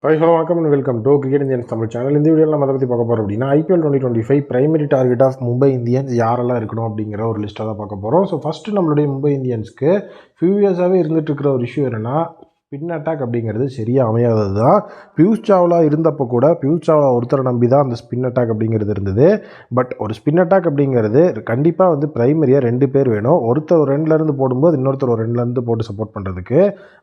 Hello வணக்கம் and welcome to cricket Indians Tamil channel. இந்த வீடியோவில் நம்ம அதை பற்றி பார்க்க போகிறோம் அப்படின்னா IPL 2025 primary target of Mumbai Indians யாரெல்லாம் இருக்கணும் அப்படிங்கிற ஒரு லிஸ்ட்டாக தான் பார்க்க போகிறோம். ஸோ ஃபஸ்ட்டு நம்மளுடைய மும்பை இந்தியன்ஸ்க்கு ஃபியூ இயர்ஸாகவே இருந்துகிட்டு இருக்கிற ஒரு இஷ்யூ என்னென்னா ஸ்பின் அட்டாக் அப்படிங்கிறது சரியாக அமையாதது தான். பியூஷ் சாவ்லா இருந்தப்போ கூட பியூஷ் சாவ்லா ஒருத்தரை நம்பி தான் அந்த ஸ்பின் அட்டாக் அப்படிங்கிறது இருந்தது. பட் ஒரு ஸ்பின் அட்டாக் அப்படிங்கிறது கண்டிப்பாக பிரைமரியாக 2 பேர் வேணும். ஒருத்தர் ஒரு 2லேருந்து போடும்போது இன்னொருத்தர் ஒரு 2லேருந்து போட்டு சப்போர்ட் பண்ணுறதுக்கு.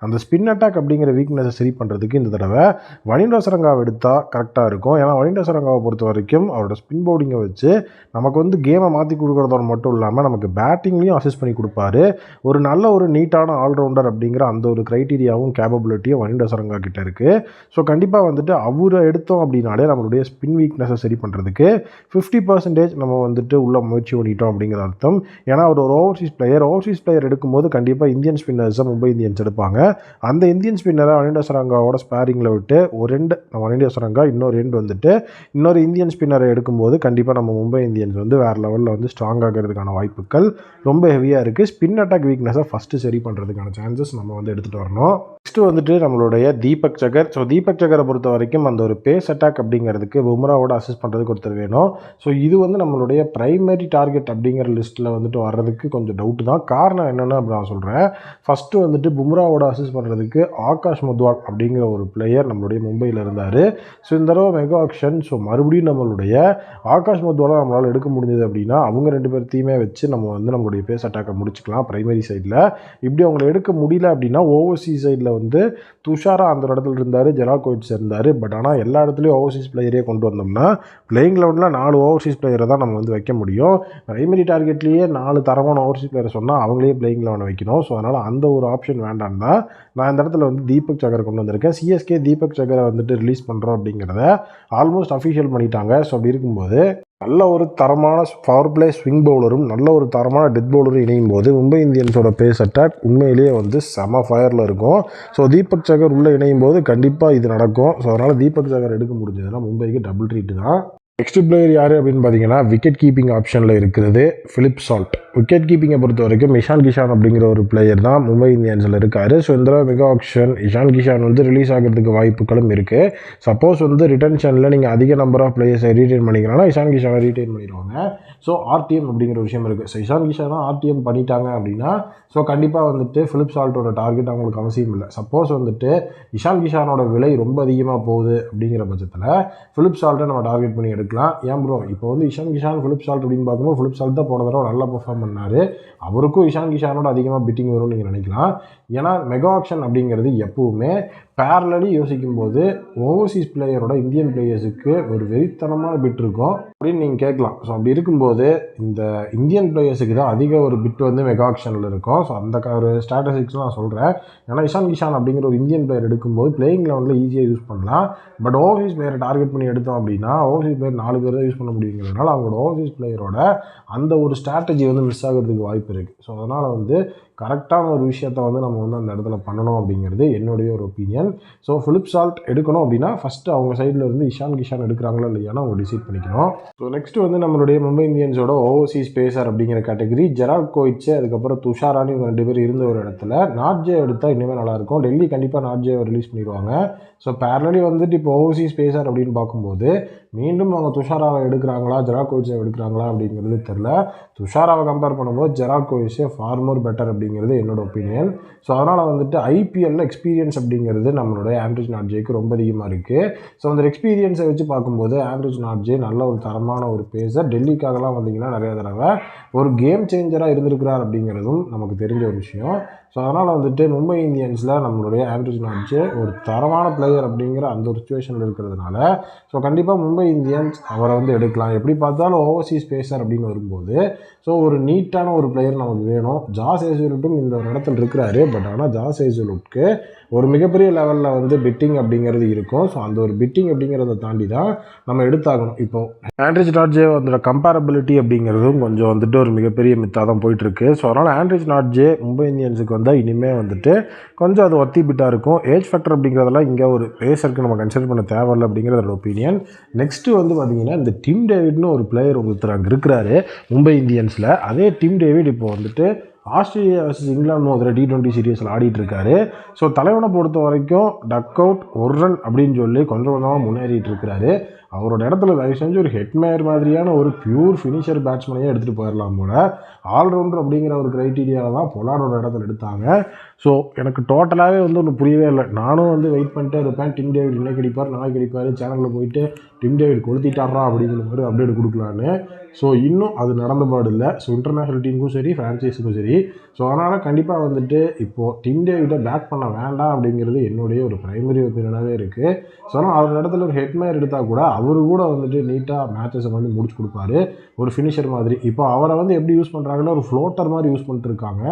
அந்த ஸ்பின் அட்டாக் அப்படிங்கிற வீக்னஸை சரி பண்ணுறதுக்கு இந்த தடவை வனிண்டோ சரங்காவை எடுத்தால் கரெக்டாக இருக்கும். ஏன்னா வனிண்டோ சரங்காவை பொறுத்த வரைக்கும் அவரோட ஸ்பின் பவுலிங்கை வச்சு நமக்கு கேமை மாற்றி கொடுக்குறதோட மட்டும் இல்லாமல் நமக்கு பேட்டிங்லேயும் அசிஸ்ட் பண்ணி கொடுப்பாரு. ஒரு நல்ல ஒரு நீட்டான ஆல்ரவுண்டர் அப்படிங்கிற அந்த ஒரு க்ரைட்டீரியாவும் கேப்பபிலிட்டியும் வனிண்டோ சரங்கா கிட்ட இருக்குது. ஸோ கண்டிப்பாக அவரை எடுத்தோம் அப்படின்னாலே நம்மளுடைய ஸ்பின் வீக்னஸை சரி பண்ணுறதுக்கு 50% நம்ம உள்ள முயற்சி பண்ணிட்டோம் அப்படிங்கிற அர்த்தம். ஏன்னா அவர் ஒரு ஓவர்சீஸ் பிளேயர் எடுக்கும்போது கண்டிப்பாக இந்தியன் ஸ்பின்னர்ஸை மும்பை இந்தியன்ஸ் எடுப்பாங்க. அந்த இந்தியன் ஸ்பின்னரை வனிண்டோ சரங்காவோட ஸ்பேரிங்கில் விட்டு ஒரு ரெண்டு வனிண்டோ சரங்கா இன்னொரு இன்னொரு இந்தியன் ஸ்பின்னரை எடுக்கும்போது கண்டிப்பாக நம்ம மும்பை இந்தியன்ஸ் வேறு லெவலில் ஸ்ட்ராங் ஆகிறதுக்கான வாய்ப்புகள் ரொம்ப ஹெவியாக இருக்குது. ஸ்பின் அட்டாக் வீக்னஸை ஃபஸ்ட்டு சரி பண்ணுறதுக்கான சான்சஸ் நம்ம எடுத்துகிட்டு வரணும். நெக்ஸ்ட்டு நம்மளுடைய தீபக் சகர். ஸோ தீபக் சகரை பொறுத்த வரைக்கும் அந்த ஒரு பேஸ் அட்டாக் அப்படிங்கிறதுக்கு பும்ராவோட அசிஸ்ட் பண்ணுறதுக்கு ஒருத்தர் வேணும். ஸோ இது நம்மளுடைய பிரைமரி டார்கெட் அப்படிங்கிற லிஸ்ட்டில் வர்றதுக்கு கொஞ்சம் டவுட்டு தான். காரணம் என்னென்னு அப்படி நான் சொல்கிறேன். ஃபஸ்ட்டு பும்ராவோட அசிஸ்ட் பண்ணுறதுக்கு ஆகாஷ் மத்வால் அப்படிங்கிற ஒரு பிளேயர் நம்மளுடைய மும்பையில் இருந்தார். ஸோ இந்த தடவை மெகா ஆக்ஷன். ஸோ மறுபடியும் நம்மளுடைய ஆகாஷ் மத்வாலை நம்மளால் எடுக்க முடிஞ்சது அப்படின்னா அவங்க 2 பேர்த்தையுமே வச்சு நம்ம நம்மளுடைய பேஸ் அட்டாக்கை முடிச்சுக்கலாம் பிரைமரி சைடில். இப்படி அவங்களை எடுக்க முடியல அப்படின்னா ஓவர்சீஸ் சைடில் துஷாரா அந்த இடத்துல இருந்தார், ஜெரால்ட் கோயிட்ஸ் இருந்தார். பட் ஆனால் எல்லா இடத்துலையும் ஓவர்சீஸ் பிளேயரே கொண்டு வந்தோம்னா பிளேயிங் லெவலில் 4 ஓவர்சீஸ் பிளேயரை தான் நம்ம வைக்க முடியும். பிரைமரி டார்கெட்லேயே 4 தரமான ஓவர்சீஸ் பிளேயரை சொன்னால் அவங்களே பிளேயிங் லெவனை வைக்கணும். ஸோ அதனால் அந்த ஒரு ஆப்ஷன் வேண்டாம் தான் நான் இந்த இடத்துல தீபக் சகரை கொண்டு வந்திருக்கேன். சிஎஸ்கே தீபக் சகரை ரிலீஸ் பண்ணுறோம் அப்படிங்கிறத ஆல்மோஸ்ட் அஃபிஷியல் பண்ணிட்டாங்க. ஸோ அப்படி இருக்கும்போது நல்ல ஒரு தரமான பவர் பிளே ஸ்விங் பவுலரும் நல்ல ஒரு தரமான டெத் பவுலரும் இணையும் போது மும்பை இந்தியன்ஸோட பேஸ் அட்டாக் உண்மையிலேயே செம ஃபயரில் இருக்கும். ஸோ தீபக் சகர் உள்ளே இணையும் போது கண்டிப்பாக இது நடக்கும். ஸோ அதனால் தீபக் சகர் எடுக்க முடிஞ்சதுன்னா மும்பைக்கு டபுள் ட்ரீட்டு தான். நெக்ஸ்ட் பிளேயர் யார் அப்படின்னு பார்த்தீங்கன்னா விக்கெட் கீப்பிங் ஆப்ஷனில் இருக்கிறது ஃபிலிப் சால்ட். விக்கெட் கீப்பிங்கை பொறுத்த வரைக்கும் இஷான் கிஷான் அப்படிங்கிற ஒரு பிளேயர் தான் மும்பை இந்தியன்ஸில் இருக்கார். ஸோ இந்த mega action Ishan Kishan release ஆகிறதுக்கு வாய்ப்புகளும் இருக்குது. சப்போஸ் ரிட்டன்ஷனில் நீங்கள் அதிக நம்பர் ஆஃப் பிளேயர்ஸை ரீட்டைன் பண்ணிக்கிறனால இஷான் கிஷானை ரீட்டைன் பண்ணிடுவாங்க. ஸோ ஆர்டிஎம் அப்படிங்கிற ஒரு விஷயம் இருக்குது. ஸோ இஷான் கிஷானா ஆர்டிஎம் பண்ணிட்டாங்க அப்படின்னா ஸோ கண்டிப்பாக ஃபிலிப் சால்ட்டோட டார்கெட் அவங்களுக்கு அவசியம் இல்லை. சப்போஸ் இஷான் கிஷானோட விலை ரொம்ப அதிகமாக போகுது அப்படிங்கிற பட்சத்தில் ஃபிலிப் சால்ட்டை நம்ம டார்கெட் பண்ணி எடுக்கலாம். ஏன் ப்ரோ இப்போ இஷான் கிஷான் ஃபிலிப் சால்ட் அப்படின்னு பார்க்கும்போது ஃபிலிப் சால்ட் தான் போன தடவை நல்லா பெர்ஃபார்ம் பண்ணார். அவருக்கும் இஷான் கிஷானோட அதிகமாக பிட்டிங் வரும்னு நீங்கள் நினைக்கலாம். ஏன்னா மெகா ஆக்ஷன் அப்படிங்கிறது எப்பவுமே பேரலி யோசிக்கும் போது ஓவர்சீஸ் பிளேயரோட இந்தியன் பிளேயர்ஸுக்கு ஒரு வெறித்தனமான பிட் இருக்கும் அப்படின்னு நீங்கள் கேட்கலாம். ஸோ அப்படி இருக்கும்போது இந்த இந்தியன் பிளேயர்ஸுக்கு தான் அதிக ஒரு பிட் மெகா ஆக்ஷனில் இருக்கும். ஸோ அந்த ஒரு ஸ்ட்ராட்டஜிக்ஸ்லாம் நான் சொல்கிறேன். ஏன்னா இஷான் கிஷான் அப்படிங்கிற ஒரு இந்தியன் பிளேயர் எடுக்கும்போது பிளேயிங் லெவலில் ஈஸியாக யூஸ் பண்ணலாம். பட் ஓவர்சீஸ் பிளேயரை டார்கெட் பண்ணி எடுத்தோம் அப்படின்னா ஓவர்சீஸ் பிளேயர் 4 பேர் தான் யூஸ் பண்ண முடியுங்கிறதுனால அவங்களோட ஓவர்சீஸ் பிளேயரோட அந்த ஒரு ஸ்ட்ராட்டஜி மிஸ் ஆகிறதுக்கு வாய்ப்பு இருக்குது. ஸோ அதனால் கரெக்டான ஒரு விஷயத்தை நம்ம அந்த இடத்துல பண்ணணும் அப்படிங்கிறது என்னுடைய ஒரு ஒப்பீனியன். ஸோ ஃபிலிப் சால்ட் எடுக்கணும் அப்படின்னா ஃபஸ்ட்டு அவங்க சைடில் இஷான் கிஷான் எடுக்கிறாங்களா இல்லையானா அவங்க டிசைட் பண்ணிக்கணும். ஸோ நெக்ஸ்ட்டு நம்மளுடைய மும்பை இந்தியன்ஸோட ஓவர்சீஸ் பேசர் அப்படிங்கிற கேட்டகரி ஜெரால்ட் கோயிட்ஸ் அதுக்கப்புறம் துஷாரானி இவங்க 2 பேர் இருந்த ஒரு இடத்துல நாட்ஜே எடுத்தால் இனிமேல் நல்லாயிருக்கும். டெல்லி கண்டிப்பாக நாட்ஜேவை ரிலீஸ் பண்ணிடுவாங்க. ஸோ பேரலி இப்போ ஓவர்சீஸ் பேசர் அப்படின்னு பார்க்கும்போது மீண்டும் அவங்க துஷாராவை எடுக்கிறாங்களா ஜெரால்ட் கோயிட்ஸை எடுக்கிறாங்களா அப்படிங்கிறது தெரில. துஷாராவை கம்பேர் பண்ணும்போது ஜெரால்ட் கோயிட்ஸே ஃபார் மோர் பெட்டர் அப்படிங்கிறது என்னோட ஒப்பீனியன். ஸோ அதனால் ஐபிஎல்லில் எக்ஸ்பீரியன்ஸ் அப்படிங்கிறது நம்மளுடைய ஆண்ட்ரிச் நாட்ஜேக்கு ரொம்ப அதிகமாக இருக்குது. ஸோ அந்த எக்ஸ்பீரியன்ஸை வச்சு பார்க்கும்போது ஆண்ட்ரிச் நாட்ஜே நல்ல ஒரு தரமான ஒரு பேசர். டெல்லிக்காகலாம் வந்தீங்கன்னா நிறைய தடவை ஒரு கேம் சேஞ்சராக இருந்திருக்கிறார் அப்படிங்கிறதும் நமக்கு தெரிஞ்ச ஒரு விஷயம். ஸோ அதனால் மும்பை இந்தியன்ஸில் நம்மளுடைய ஆண்ட்ரிச் நாட்ஜே ஒரு தரமான பிளேயர் அப்படிங்கிற அந்த ஒரு சிச்சுவேஷனில் இருக்கிறதுனால ஸோ கண்டிப்பாக மும்பை இந்தியன்ஸ் அவரை எடுக்கலாம். எப்படி பார்த்தாலும் ஓவர்சீஸ் பேசர் அப்படின்னு வரும்போது ஸோ ஒரு நீட்டான ஒரு பிளேயர் நமக்கு வேணும். ஜாஸ் ஹேசல்வுட்டும் இந்த ஒரு இடத்துல இருக்கிறாரு. பட் ஆனால் ஜாஸ் ஹேசல்வுட்க்கு ஒரு மிகப்பெரிய லெவலில் பிட்டிங் அப்படிங்கிறது இருக்கும். ஸோ அந்த ஒரு பிட்டிங் அப்படிங்கிறத தாண்டி தான் நம்ம எடுத்தாகணும். இப்போது ஆண்ட்ரிச் நாட்ஜே கம்பேரபிலிட்டி அப்படிங்கிறதும் கொஞ்சம் ஒரு மிகப்பெரிய மித்தாக தான் போயிட்டுருக்கு. ஸோ அதனால் ஆண்ட்ரிச் நாட்ஜே மும்பை இந்தியன்ஸுக்கு இனிமேல் கொஞ்சம் அது ஒத்தி பிட்டாக இருக்கும். ஏஜ் ஃபேக்டர் அப்படிங்கிறதெல்லாம் இங்கே ஒரு பேசருக்கு நம்ம கன்சிடர் பண்ண தேவையில்லை அப்படிங்கிறத ஒப்பீனியன். நெக்ஸ்ட்டு பார்த்தீங்கன்னா இந்த டிம் டேவிட்னு ஒரு பிளேயர் ஒருத்தர் அங்கே இருக்கிறாரு மும்பை இந்தியன்ஸில். அதே டிம் டேவிட் இப்போ ஆஸ்திரேலியா வர்சஸ் இங்கிலாந்து மோதிர T20 சீரீஸில் ஆடிட்டு இருக்காரு. ஸோ தலைவனை பொறுத்த வரைக்கும் டக் அவுட் ஒரு ரன் அப்படின்னு சொல்லி கொஞ்சம் கொஞ்சமாக முன்னேறிட்டு இருக்கிறாரு. அவரோட இடத்துல தயவு செஞ்சு ஒரு ஹெட்மேயர் மாதிரியான ஒரு பியூர் ஃபினிஷர் பேட்ஸ்மேனையே எடுத்துகிட்டு போயிடலாம் போல. ஆல்ரவுண்டர் அப்படிங்கிற ஒரு க்ரைட்டீரியாவில் தான் பொலார்டோட இடத்துல எடுத்தாங்க. ஸோ எனக்கு டோட்டலாகவே ஒன்று புரியவே இல்லை. நானும் வெயிட் பண்ணிட்டே இருப்பேன். டிம் டேவிட் இன்னைக்கு அடிப்பார் நாளைக்கு அடிப்பார், சேனலில் போயிட்டு டிம் டேவிட் கொளுத்திட்டாரா அப்படிங்கிற மாதிரி அப்டேட் கொடுக்கலான்னு. ஸோ இன்னும் அது நடந்த பாடு இல்லை. ஸோ இன்டர்நேஷ்னல் டீமுக்கும் சரி ஃப்ரான்ச்சைஸுக்கும் சரி. ஸோ அதனால் கண்டிப்பாக இப்போது டிம் டேவிட்டை பேக் பண்ண வேண்டாம் அப்படிங்கிறது என்னுடைய ஒரு ப்ரைமரி ஒப்பீனியனாகவே இருக்குது. ஸோ ஆனால் அவர் இடத்துல ஒரு ஹெட்மேயர் எடுத்தால் கூட அவரு கூட நீட்டாக மேட்சஸை முடிச்சு கொடுப்பாரு, ஒரு ஃபினிஷர் மாதிரி. இப்போ அவரை எப்படி யூஸ் பண்ணுறாங்கன்னா ஒரு ஃப்ளோட்டர் மாதிரி யூஸ் பண்ணிட்டு இருக்காங்க.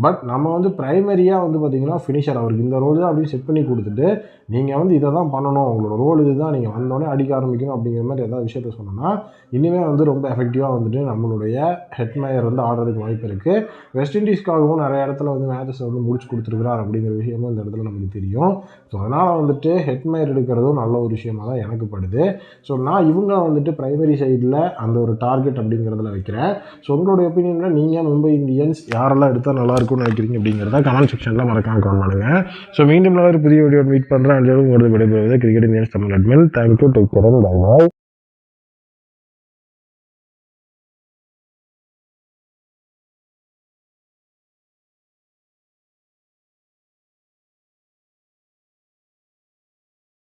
பட் நம்ம ப்ரைமரியாக பார்த்திங்கன்னா ஃபினிஷர் அவருக்கு இந்த ரோல் தான் அப்படின்னு செட் பண்ணி கொடுத்துட்டு நீங்கள் இதை தான் பண்ணணும், உங்களோட ரோல் இது தான், நீங்கள் வந்தோடனே அடிக்க ஆரம்பிக்கணும் அப்படிங்கிற மாதிரி ஏதாவது விஷயத்த சொன்னோன்னா இனிமேல் ரொம்ப எஃபெக்டிவாக நம்மளுடைய ஹெட்மேயர் ஆடுறதுக்கு வாய்ப்பு இருக்குது. வெஸ்ட் இண்டீஸ்க்காகவும் நிறைய இடத்துல மேட்சஸ் முடிச்சு கொடுத்துருக்கிறார் அப்படிங்கிற விஷயமும் இந்த இடத்துல நமக்கு தெரியும். ஸோ அதனால் ஹெட்மேயர் எடுக்கிறதும் நல்ல ஒரு விஷயமாக தான் எனக்கு படுது. ஸோ நான் இவங்க ப்ரைமரி சைடில் அந்த ஒரு டார்கெட் அப்படிங்கிறதுல வைக்கிறேன். ஸோ உங்களுடைய ஒப்பீனியனில் நீங்கள் மும்பை இந்தியன்ஸ் யாரெல்லாம் எடுத்தால் நல்லாயிருக்கும்னு நினைக்கிறீங்க அப்படிங்கிறத கமெண்ட் செக்ஷனில் மறக்காம கமெண்ட் பண்ணுங்கள். ஸோ மீண்டும் ஒரு புதிய வீடியோ மீட் பண்ணுறேன். உங்களுக்கு விடைபெறுவது cricket Indians Tamil admin. Thank you, take care, bye bye.